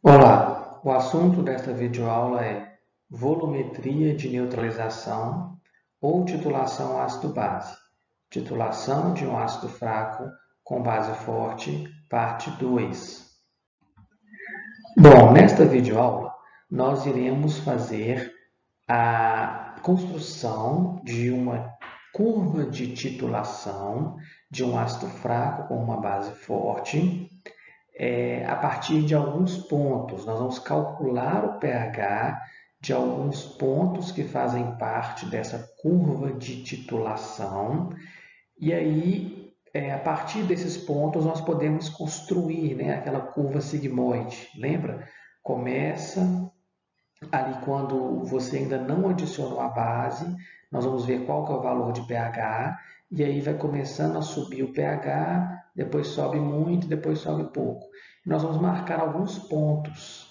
Olá, o assunto desta videoaula é volumetria de neutralização ou titulação ácido-base. Titulação de um ácido fraco com base forte, parte 2. Bom, nesta videoaula nós iremos fazer a construção de uma curva de titulação de um ácido fraco com uma base forte a partir de alguns pontos. Nós vamos calcular o pH de alguns pontos que fazem parte dessa curva de titulação. E aí, a partir desses pontos, nós podemos construir, né, aquela curva sigmoide. Lembra? Começa ali quando você ainda não adicionou a base, nós vamos ver qual que é o valor de pH, e aí vai começando a subir o pH, depois sobe muito, depois sobe pouco. Nós vamos marcar alguns pontos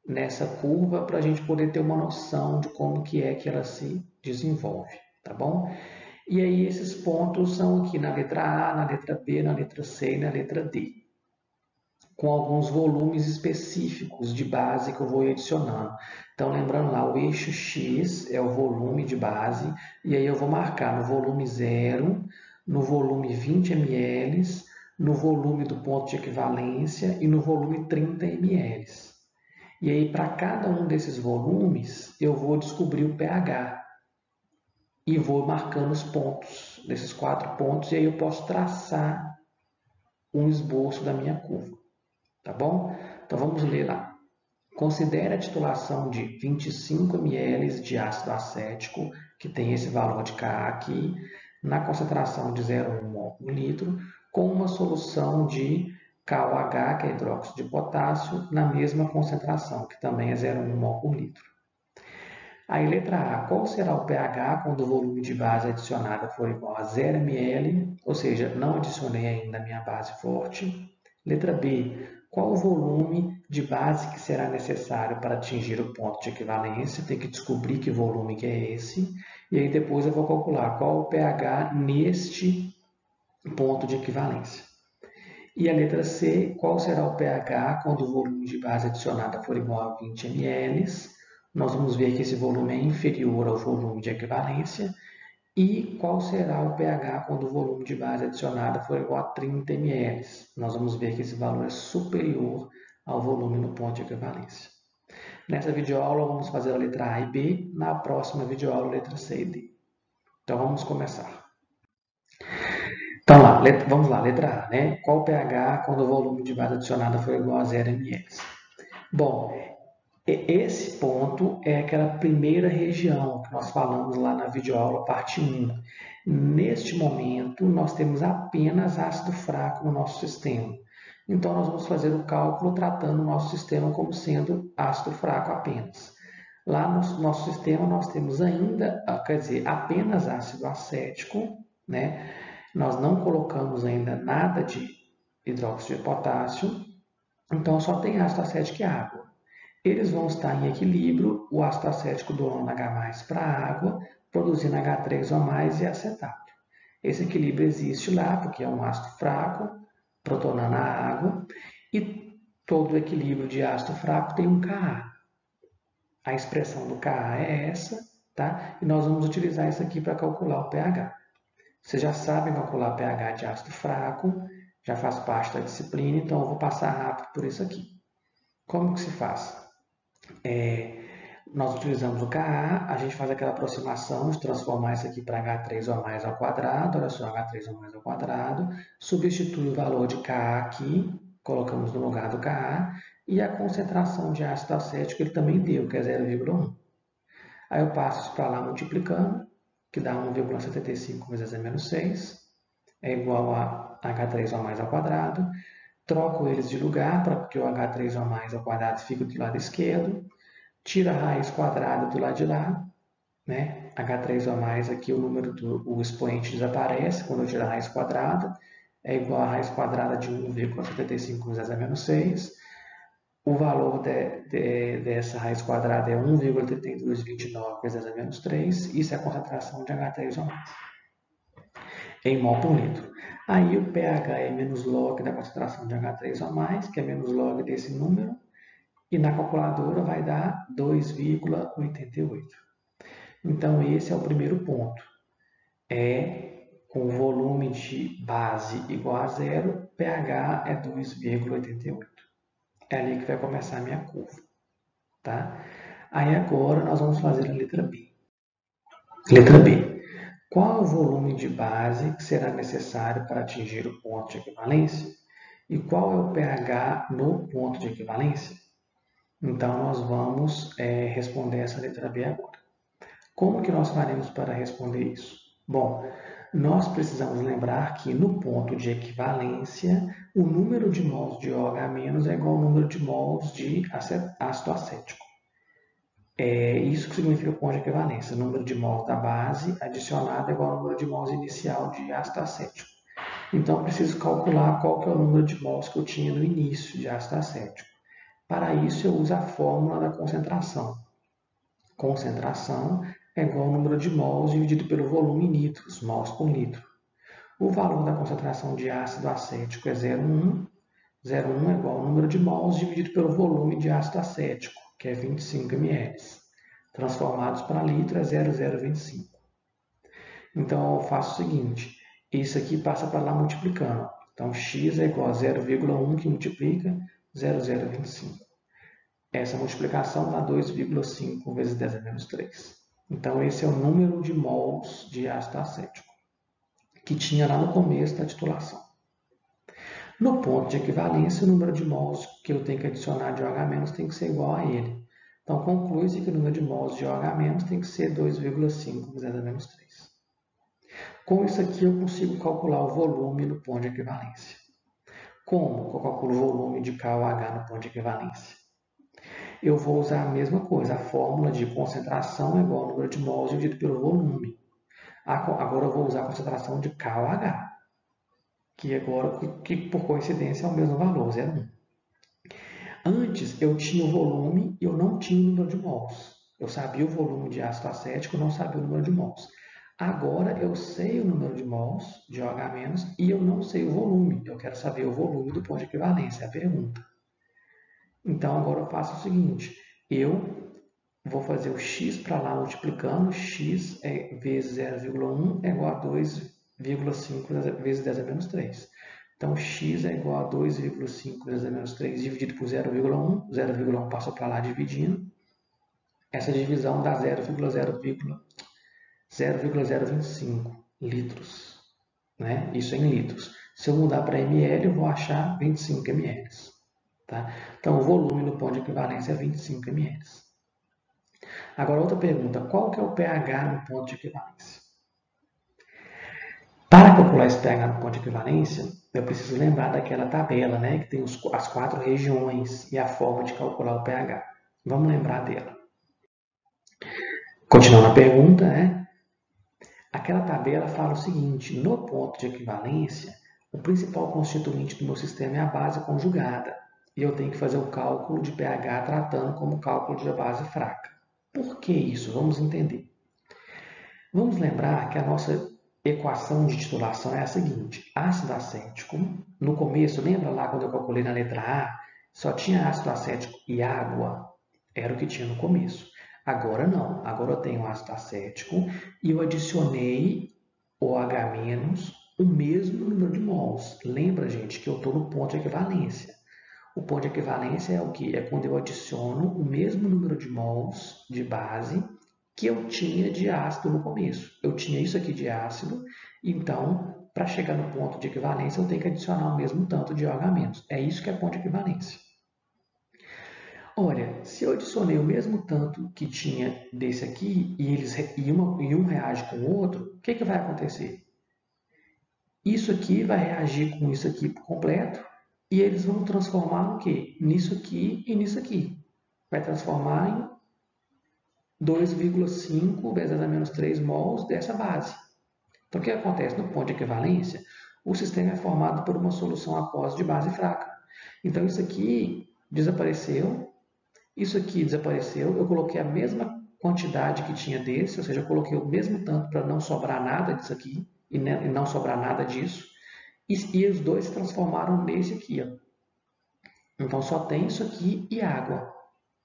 nessa curva para a gente poder ter uma noção de como que é que ela se desenvolve, tá bom? E aí esses pontos são aqui na letra A, na letra B, na letra C e na letra D, com alguns volumes específicos de base que eu vou adicionando. Então, lembrando lá, o eixo X é o volume de base, e aí eu vou marcar no volume 0, no volume 20 ml, no volume do ponto de equivalência e no volume 30 ml. E aí, para cada um desses volumes, eu vou descobrir o pH e vou marcando os pontos desses 4 pontos, e aí eu posso traçar um esboço da minha curva. Tá bom? Então vamos ler lá. Considere a titulação de 25 ml de ácido acético, que tem esse valor de Ka aqui, na concentração de 0,1 mol por litro, com uma solução de KOH, que é hidróxido de potássio, na mesma concentração, que também é 0,1 mol por litro. Aí, letra A, qual será o pH quando o volume de base adicionada for igual a 0 ml, ou seja, não adicionei ainda a minha base forte. Letra B, qual o volume de base que será necessário para atingir o ponto de equivalência? Tem que descobrir que volume que é esse. E aí depois eu vou calcular qual o pH neste ponto de equivalência. E a letra C, qual será o pH quando o volume de base adicionada for igual a 20 ml? Nós vamos ver que esse volume é inferior ao volume de equivalência. E qual será o pH quando o volume de base adicionada for igual a 30 ml? Nós vamos ver que esse valor é superior ao volume no ponto de equivalência. Nessa videoaula, vamos fazer a letra A e B. Na próxima videoaula, a letra C e D. Então, vamos começar. Então, vamos lá, letra A, né? Qual o pH quando o volume de base adicionada for igual a 0 ml? Bom, esse ponto é aquela primeira região que nós falamos lá na videoaula parte 1. Neste momento, nós temos apenas ácido fraco no nosso sistema. Então, nós vamos fazer o cálculo tratando o nosso sistema como sendo ácido fraco apenas. Lá no nosso sistema, nós temos ainda, quer dizer, apenas ácido acético, né? Nós não colocamos ainda nada de hidróxido de potássio, então só tem ácido acético e água. Eles vão estar em equilíbrio, o ácido acético doando H+ para a água, produzindo H3O+ e acetato. Esse equilíbrio existe lá, porque é um ácido fraco, protonando a água, e todo equilíbrio de ácido fraco tem um Ka. A expressão do Ka é essa, tá? E nós vamos utilizar isso aqui para calcular o pH. Vocês já sabem calcular pH de ácido fraco, já faz parte da disciplina, então eu vou passar rápido por isso aqui. Como que se faz? Nós utilizamos o Ka, a gente faz aquela aproximação de transformar isso aqui para H3O+ ao quadrado, olha só, H3O+ ao quadrado, substitui o valor de Ka aqui, colocamos no lugar do Ka, e a concentração de ácido acético ele também deu, que é 0,1. Aí eu passo isso para lá multiplicando, que dá 1,75 vezes E-6, é igual a H3O+ ao quadrado. Troco eles de lugar para que o H3O+ ao quadrado fique do lado esquerdo. Tira a raiz quadrada do lado de lá, né? H3O+ aqui, o expoente desaparece quando eu tiro a raiz quadrada. É igual a raiz quadrada de 1,75 vezes E-6. O valor dessa raiz quadrada é 1,3229 vezes E-3. Isso é a concentração de H3O+ em mol por litro. Aí o pH é menos log da concentração de H3O+, que é menos log desse número, e na calculadora vai dar 2,88. Então, esse é o primeiro ponto. Com volume de base igual a zero, pH é 2,88. É ali que vai começar a minha curva. Tá? Aí agora nós vamos fazer a letra B. Letra B. Qual é o volume de base que será necessário para atingir o ponto de equivalência? E qual é o pH no ponto de equivalência? Então, nós vamos responder essa letra B agora. Como que nós faremos para responder isso? Bom, nós precisamos lembrar que no ponto de equivalência, o número de mols de OH- é igual ao número de mols de ácido acético. Isso que significa o ponto de equivalência. O número de mols da base adicionado é igual ao número de mols inicial de ácido acético. Então, eu preciso calcular qual que é o número de mols que eu tinha no início de ácido acético. Para isso, eu uso a fórmula da concentração. Concentração é igual ao número de mols dividido pelo volume em litros, mols por litro. O valor da concentração de ácido acético é 0,1. 0,1 é igual ao número de mols dividido pelo volume de ácido acético, que é 25 ml. Transformados para litro é 0,025. Então, eu faço o seguinte, isso aqui passa para lá multiplicando. Então, x é igual a 0,1 que multiplica 0,025. Essa multiplicação dá 2,5 vezes 10 a menos 3. Então, esse é o número de mols de ácido acético, que tinha lá no começo da titulação. No ponto de equivalência, o número de mols que eu tenho que adicionar de OH- tem que ser igual a ele. Então, conclui-se que o número de mols de OH- tem que ser 2,5 vezes 10 a menos 3. Com isso aqui, eu consigo calcular o volume no ponto de equivalência. Como eu calculo o volume de KOH no ponto de equivalência? Eu vou usar a mesma coisa, a fórmula de concentração é igual ao número de mols dividido pelo volume. Agora eu vou usar a concentração de KOH, que por coincidência é o mesmo valor, 0,1. Antes eu tinha o volume e eu não tinha o número de mols. Eu sabia o volume de ácido acético, não sabia o número de mols. Agora eu sei o número de mols de OH- e eu não sei o volume. Eu quero saber o volume do ponto de equivalência, é a pergunta. Então agora eu faço o seguinte, eu vou fazer o x para lá multiplicando, x vezes 0,1 é igual a 2,5 vezes 10 a menos 3. Então, x é igual a 2,5 vezes 10 a menos 3 dividido por 0,1. 0,1 passou para lá dividindo. Essa divisão dá 0,025 litros. Né? Isso em litros. Se eu mudar para ml, eu vou achar 25 ml. Tá? Então, o volume no ponto de equivalência é 25 ml. Agora, outra pergunta. Qual que é o pH no ponto de equivalência? Para calcular esse pH no ponto de equivalência, eu preciso lembrar daquela tabela, né, que tem as 4 regiões e a forma de calcular o pH. Vamos lembrar dela. Continuando a pergunta, né? Aquela tabela fala o seguinte, no ponto de equivalência, o principal constituinte do meu sistema é a base conjugada. E eu tenho que fazer o cálculo de pH tratando como cálculo de base fraca. Por que isso? Vamos entender. Vamos lembrar que a nossa equação de titulação é a seguinte. Ácido acético, no começo, lembra lá quando eu calculei na letra A, só tinha ácido acético e água? Era o que tinha no começo. Agora não. Agora eu tenho ácido acético e eu adicionei OH- o mesmo número de mols. Lembra, gente, que eu estou no ponto de equivalência. O ponto de equivalência é o que? É quando eu adiciono o mesmo número de mols de base que eu tinha de ácido no começo. Eu tinha isso aqui de ácido, então, para chegar no ponto de equivalência, eu tenho que adicionar o mesmo tanto de OH-. É isso que é ponto de equivalência. Olha, se eu adicionei o mesmo tanto que tinha desse aqui e um reage com o outro, o que vai acontecer? Isso aqui vai reagir com isso aqui por completo e eles vão transformar no quê? Nisso aqui e nisso aqui. Vai transformar em 2,5 vezes 10 a menos 3 mols dessa base. Então, o que acontece? No ponto de equivalência, o sistema é formado por uma solução aquosa de base fraca. Então, isso aqui desapareceu, isso aqui desapareceu, eu coloquei a mesma quantidade que tinha desse, ou seja, eu coloquei o mesmo tanto para não sobrar nada disso aqui e não sobrar nada disso, e os dois se transformaram nesse aqui. Ó. Então, só tem isso aqui e água.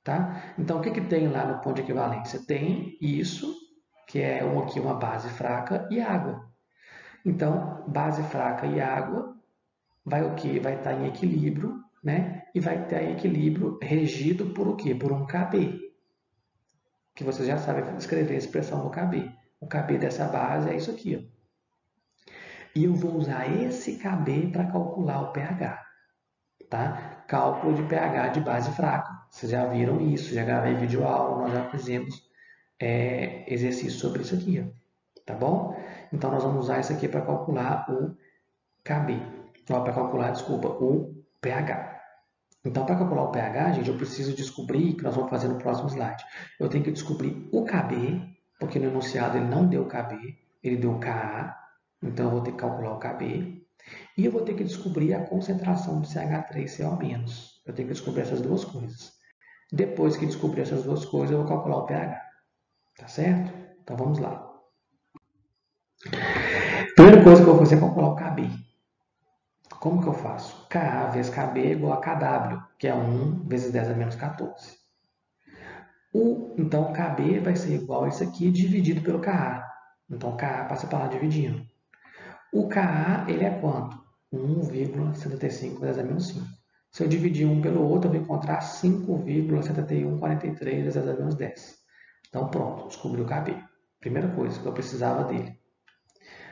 Tá? Então, o que, que tem lá no ponto de equivalência? Tem isso, que é aqui uma base fraca, e água. Então, base fraca e água vai o quê? Vai estar em equilíbrio, né? E vai estar em equilíbrio regido por o quê? Por um KB, que você já sabe escrever a expressão do KB. O KB dessa base é isso aqui, ó. E eu vou usar esse KB para calcular o pH, tá? Cálculo de pH de base fraca. Vocês já viram isso, já gravei vídeo aula, nós já fizemos exercício sobre isso aqui, ó, tá bom? Então, nós vamos usar isso aqui para calcular o KB, para calcular, desculpa, o pH. Então, para calcular o pH, gente, eu preciso descobrir, que nós vamos fazer no próximo slide, eu tenho que descobrir o KB, porque no enunciado ele não deu KB, ele deu Ka, então eu vou ter que calcular o KB, e eu vou ter que descobrir a concentração de CH3CO-. Eu tenho que descobrir essas duas coisas. Depois que descobrir essas duas coisas, eu vou calcular o pH. Tá certo? Então vamos lá. Primeira coisa que eu vou fazer é calcular o KB. Como que eu faço? Ka vezes KB é igual a KW, que é 1 vezes 10 a menos 14. Então, KB vai ser igual a isso aqui dividido pelo Ka. Então, Ka passa para lá dividindo. O Ka, ele é quanto? 1,75 vezes 10 a menos 5. Se eu dividir um pelo outro, eu vou encontrar 5,7143 vezes 10 a menos 10. Então, pronto, descobri o KB. Primeira coisa que eu precisava dele.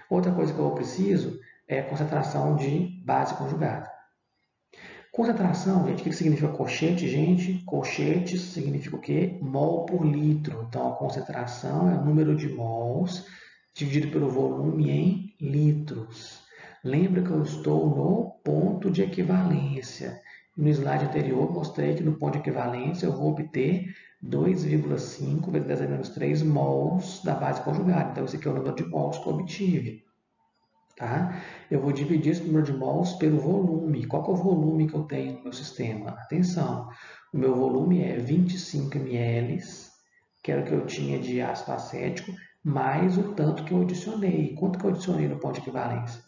Outra coisa que eu preciso é a concentração de base conjugada. Concentração, gente, o que significa colchete, gente? Colchete significa o quê? Mol por litro. Então, a concentração é o número de mols dividido pelo volume em litros. Lembra que eu estou no ponto de equivalência. No slide anterior, mostrei que no ponto de equivalência eu vou obter 2,5 vezes 10 a menos 3 mols da base conjugada. Então, esse aqui é o número de mols que eu obtive. Tá? Eu vou dividir esse número de mols pelo volume. Qual que é o volume que eu tenho no meu sistema? Atenção, o meu volume é 25 ml, que era o que eu tinha de ácido acético, mais o tanto que eu adicionei. Quanto que eu adicionei no ponto de equivalência?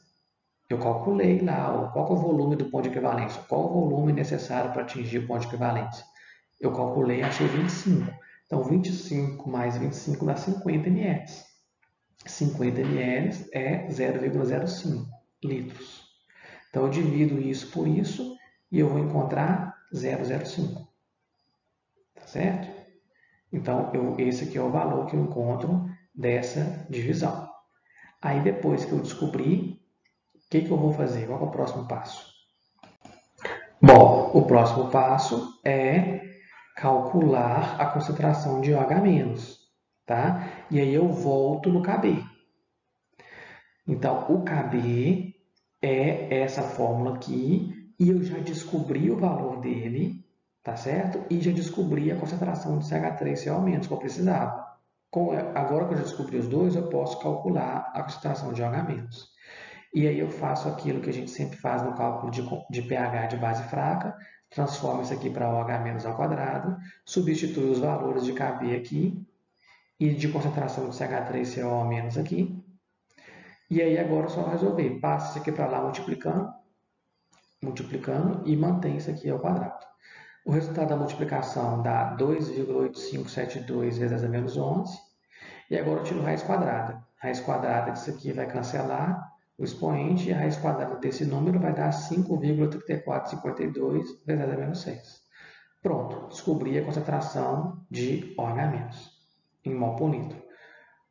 Eu calculei lá qual que é o volume do ponto de equivalência, qual o volume necessário para atingir o ponto de equivalência. Eu calculei e achei 25. Então, 25 mais 25 dá 50 ml. 50 ml é 0,05 litros. Então, eu divido isso por isso e eu vou encontrar 0,05. Tá certo? Então, esse aqui é o valor que eu encontro dessa divisão. Aí, depois que eu descobrir, o que eu vou fazer? Qual é o próximo passo? Bom, o próximo passo é calcular a concentração de OH-, tá? E aí eu volto no KB. Então, o KB é essa fórmula aqui e eu já descobri o valor dele, tá certo? E já descobri a concentração de CH3CO- que eu precisava. Agora que eu já descobri os dois, eu posso calcular a concentração de OH-. E aí eu faço aquilo que a gente sempre faz no cálculo de pH de base fraca, transformo isso aqui para OH- ao quadrado, substituo os valores de KB aqui e de concentração de CH3CO- aqui. E aí agora é só resolver. Passa isso aqui para lá multiplicando e mantém isso aqui ao quadrado. O resultado da multiplicação dá 2,8572 vezes 10 a menos 11. E agora eu tiro raiz quadrada. Raiz quadrada disso aqui vai cancelar o expoente e a raiz quadrada desse número vai dar 5,3452 vezes 10 a menos 6. Pronto, descobri a concentração de OH- em mol por litro.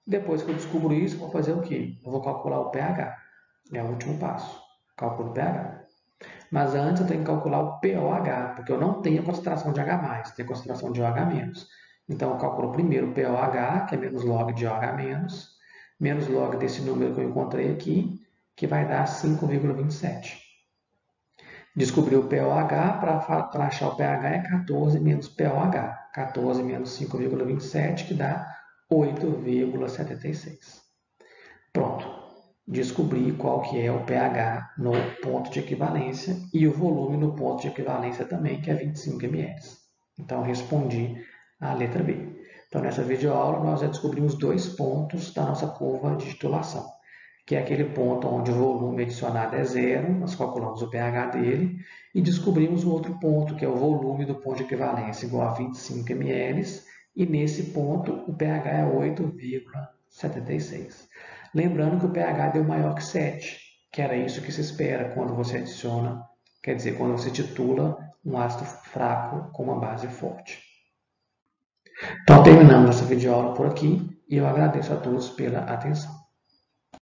Depois que eu descubro isso, eu vou fazer o quê? Eu vou calcular o pH. É o último passo. Cálculo do pH. Mas antes eu tenho que calcular o POH, porque eu não tenho a concentração de H+, tenho a concentração de OH-. Então eu calculo primeiro o POH, que é menos log de OH-, menos log desse número que eu encontrei aqui, que vai dar 5,27. Descobri o POH, para achar o pH é 14 menos POH. 14 menos 5,27, que dá 8,76. Pronto. Descobri qual que é o pH no ponto de equivalência e o volume no ponto de equivalência também, que é 25 ml. Então, respondi a letra B. Então, nessa videoaula, nós já descobrimos dois pontos da nossa curva de titulação. que é aquele ponto onde o volume adicionado é zero, nós calculamos o pH dele, e descobrimos o outro ponto, que é o volume do ponto de equivalência, igual a 25 ml, e nesse ponto o pH é 8,76. Lembrando que o pH deu maior que 7, que era isso que se espera quando você adiciona, quer dizer, quando você titula um ácido fraco com uma base forte. Então, terminamos essa videoaula por aqui e eu agradeço a todos pela atenção.